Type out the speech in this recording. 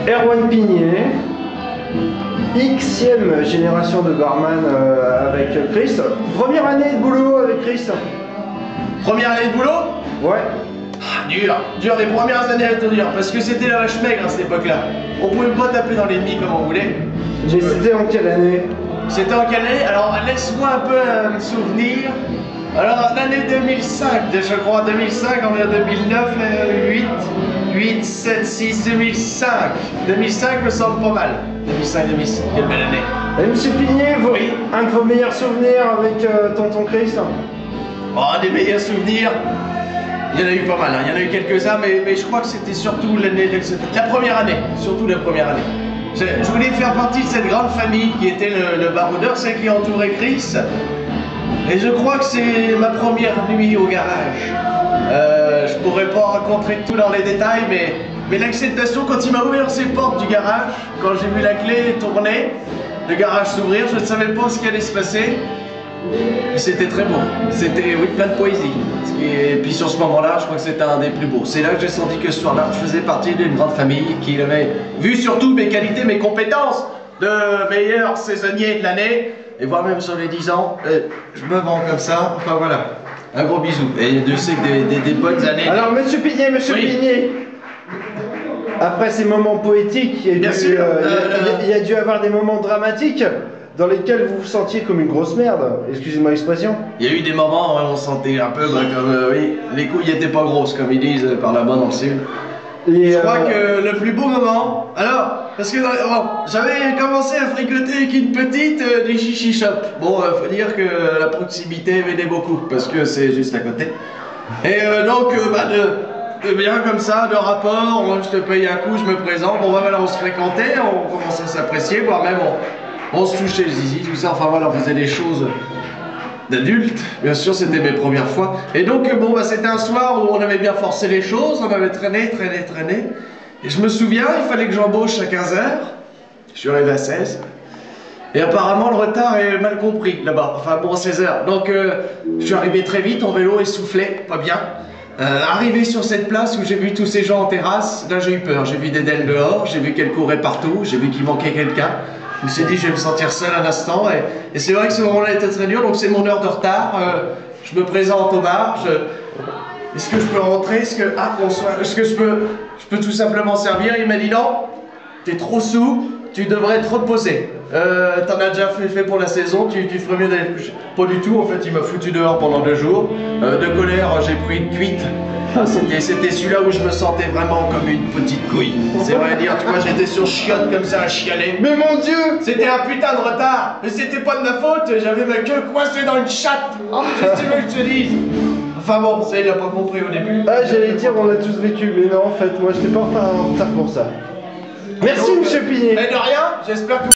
Erwan Pigné, Xème génération de barman avec Chris. Première année de boulot avec Chris. Première année de boulot? Ouais. Dur, les premières années à te dire, parce que c'était la vache maigre à cette époque-là. On pouvait pas taper dans l'ennemi comme on voulait. Mais c'était en quelle année? C'était en quelle année? Alors laisse-moi un peu me souvenir. Alors l'année 2005, je crois 2005, on est en 2009, 8, 7, 6, 2005. 2005 me semble pas mal. 2005, quelle belle année. Et Monsieur Pigné, Oui. un de vos meilleurs souvenirs avec tonton Chris? Oh, des meilleurs souvenirs. Il y en a eu pas mal, hein. Il y en a eu quelques-uns, mais je crois que c'était surtout la première année. Surtout la première année. Je voulais faire partie de cette grande famille qui était le baroudeur, celle qui entourait Chris. Et je crois que c'est ma première nuit au garage. Je pourrais pas raconter tout dans les détails, mais l'acceptation quand il m'a ouvert ses portes du garage, quand j'ai vu la clé tourner, le garage s'ouvrir, je ne savais pas ce qui allait se passer. C'était très beau, c'était oui, plein de poésie. Et puis sur ce moment-là, je crois que c'était un des plus beaux. C'est là que j'ai senti que ce soir-là, je faisais partie d'une grande famille qui avait vu surtout mes qualités, mes compétences de meilleur saisonnier de l'année. Et voire même sur les 10 ans, je me vends comme ça. Enfin voilà, un gros bisou. Et Dieu sait que des bonnes années. Alors Monsieur Pigné, Pigné, après ces moments poétiques, il y a dû avoir des moments dramatiques dans lesquels vous vous sentiez comme une grosse merde, excusez-moi l'expression. Il y a eu des moments où on se sentait un peu comme, oui, les couilles n'étaient pas grosses, comme ils disent par là-bas dans le sud. Je crois que le plus beau moment, alors, parce que j'avais commencé à fricoter avec une petite des chichi shop. Bon, faut dire que la proximité m'aidait beaucoup, parce que c'est juste à côté. Et donc, de bien comme ça, de rapport, moi je te paye un coup, je me présente, bon voilà, on se fréquentait, on commençait à s'apprécier, voire même on se touchait le zizi, tout ça, enfin voilà, on faisait des choses d'adultes, bien sûr, c'était mes premières fois. Et donc, bon, bah, c'était un soir où on avait bien forcé les choses, on avait traîné. Et je me souviens, il fallait que j'embauche à 15h, je suis arrivé à 16. Et apparemment, le retard est mal compris là-bas, enfin bon, 16h. Donc, je suis arrivé très vite, en vélo, essoufflé, pas bien. Arrivé sur cette place où j'ai vu tous ces gens en terrasse, là j'ai eu peur, j'ai vu des dents dehors, j'ai vu qu'elles couraient partout, j'ai vu qu'il manquait quelqu'un. Je me suis dit, je vais me sentir seul un instant, et c'est vrai que ce moment-là était très dur, donc c'est mon heure de retard. Je me présente au bar, est-ce que je peux rentrer? Est-ce que je peux tout simplement servir? Il m'a dit non, t'es trop sous, tu devrais te reposer. T'en as déjà fait pour la saison, tu ferais mieux d'aller te coucher. Pas du tout, en fait, il m'a foutu dehors pendant 2 jours. De colère, j'ai pris une cuite. C'était celui-là où je me sentais vraiment comme une petite couille. C'est vrai à dire, tu vois, j'étais sur chiotte comme ça à chialer. Mais mon Dieu! C'était un putain de retard, mais c'était pas de ma faute, j'avais ma queue coincée dans une chatte. Qu'est-ce que tu veux que je te dise? Enfin bon, ça il a pas compris au début. Ah, j'allais dire, on l'a tous vécu, mais non, en fait, moi, j'étais pas en retard pour ça. Merci, Monsieur Pigné. Mais de rien, j'espère que